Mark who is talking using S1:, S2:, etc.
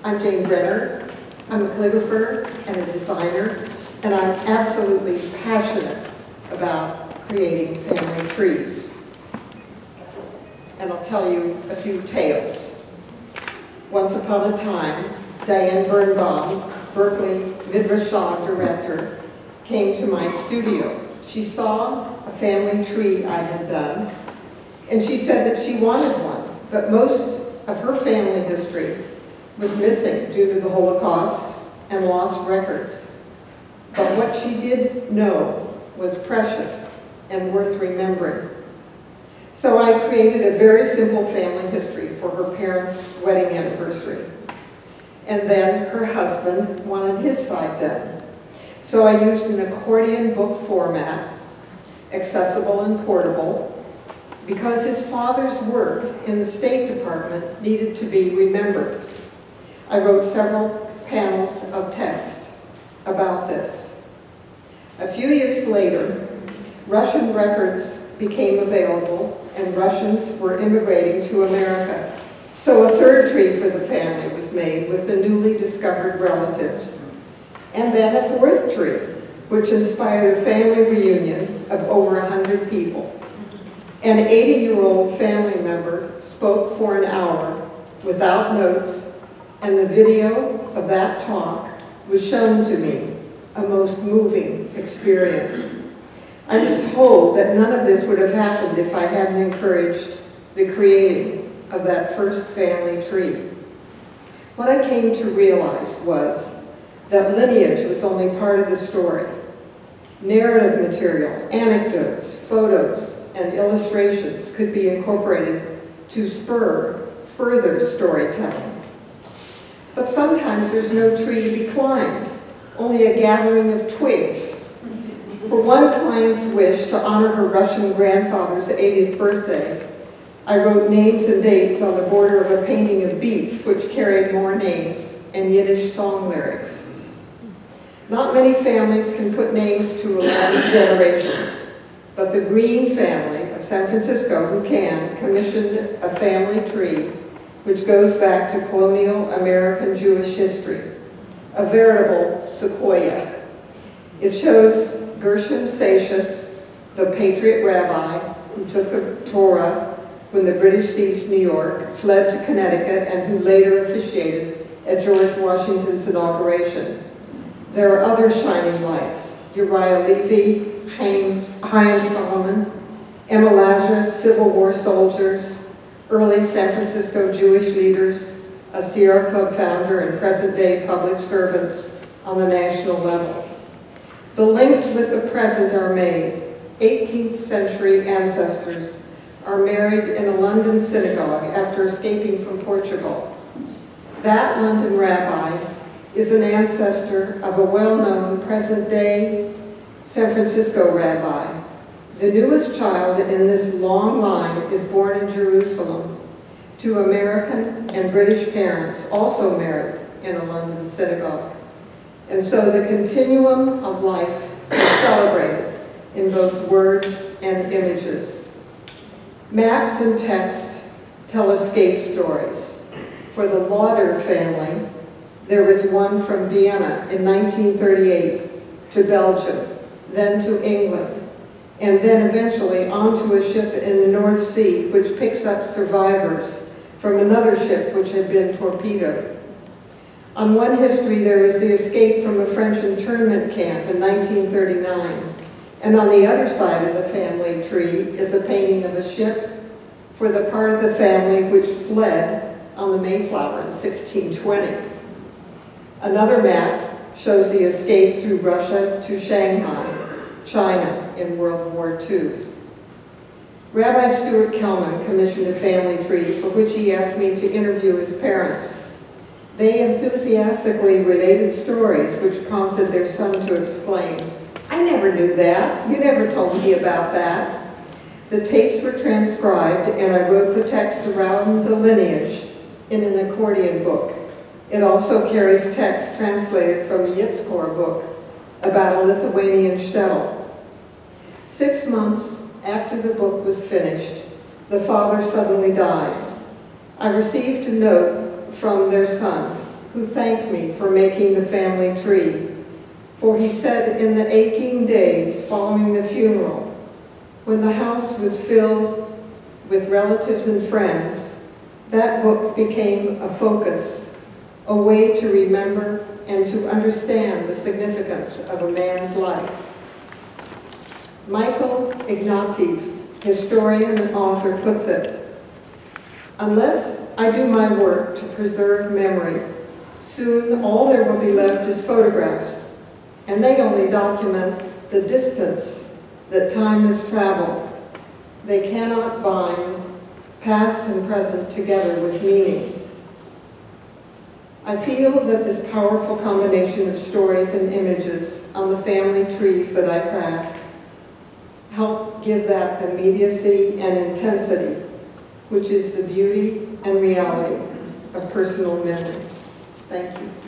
S1: I'm Jane Brenner. I'm a calligrapher and a designer, and I'm absolutely passionate about creating family trees. And I'll tell you a few tales. Once upon a time, Diane Birnbaum, Berkeley Midrashah director, came to my studio. She saw a family tree I had done, and she said that she wanted one, but most of her family history was missing due to the Holocaust and lost records. But what she did know was precious and worth remembering. So I created a very simple family history for her parents' wedding anniversary. And then her husband wanted his side done. So I used an accordion book format, accessible and portable, because his father's work in the State Department needed to be remembered. I wrote several panels of text about this. A few years later, Russian records became available and Russians were immigrating to America. So a third tree for the family was made with the newly discovered relatives. And then a fourth tree, which inspired a family reunion of over 100 people. An 80-year-old family member spoke for an hour without notes, and the video of that talk was shown to me, a most moving experience. I was told that none of this would have happened if I hadn't encouraged the creating of that first family tree. What I came to realize was that lineage was only part of the story. Narrative material, anecdotes, photos, and illustrations could be incorporated to spur further storytelling. But sometimes there's no tree to be climbed, only a gathering of twigs. For one client's wish to honor her Russian grandfather's 80th birthday, I wrote names and dates on the border of a painting of beets which carried more names and Yiddish song lyrics. Not many families can put names to 11 generations, but the Green family of San Francisco, who can, commissioned a family tree which goes back to colonial American Jewish history, a veritable sequoia. It shows Gershom Satius, the patriot rabbi who took the Torah when the British seized New York, fled to Connecticut, and who later officiated at George Washington's inauguration. There are other shining lights: Uriah Levy, Chaim Solomon, Emma Lazarus, Civil War soldiers, early San Francisco Jewish leaders, a Sierra Club founder, and present-day public servants on the national level. The links with the present are made. 18th century ancestors are married in a London synagogue after escaping from Portugal. That London rabbi is an ancestor of a well-known present-day San Francisco rabbi. The newest child in this long line is born in Jerusalem to American and British parents, also married in a London synagogue. And so the continuum of life is celebrated in both words and images. Maps and text tell escape stories. For the Lauder family, there was one from Vienna in 1938 to Belgium, then to England, and then eventually onto a ship in the North Sea which picks up survivors from another ship which had been torpedoed. On one history, there is the escape from a French internment camp in 1939, and on the other side of the family tree is a painting of a ship for the part of the family which fled on the Mayflower in 1620. Another map shows the escape through Russia to Shanghai, China, in World War II. Rabbi Stuart Kelman commissioned a family tree for which he asked me to interview his parents. They enthusiastically related stories which prompted their son to exclaim, "I never knew that. You never told me about that." The tapes were transcribed, and I wrote the text around the lineage in an accordion book. It also carries text translated from a Yitzhak book about a Lithuanian shtetl. 6 months after the book was finished, the father suddenly died. I received a note from their son, who thanked me for making the family tree. For he said in the aching days following the funeral, when the house was filled with relatives and friends, that book became a focus, a way to remember and to understand the significance of a man's life. Michael Ignatieff, historian and author, puts it, "Unless I do my work to preserve memory, soon all there will be left is photographs, and they only document the distance that time has traveled. They cannot bind past and present together with meaning." I feel that this powerful combination of stories and images on the family trees that I craft help give that immediacy and intensity, which is the beauty and reality of personal memory. Thank you.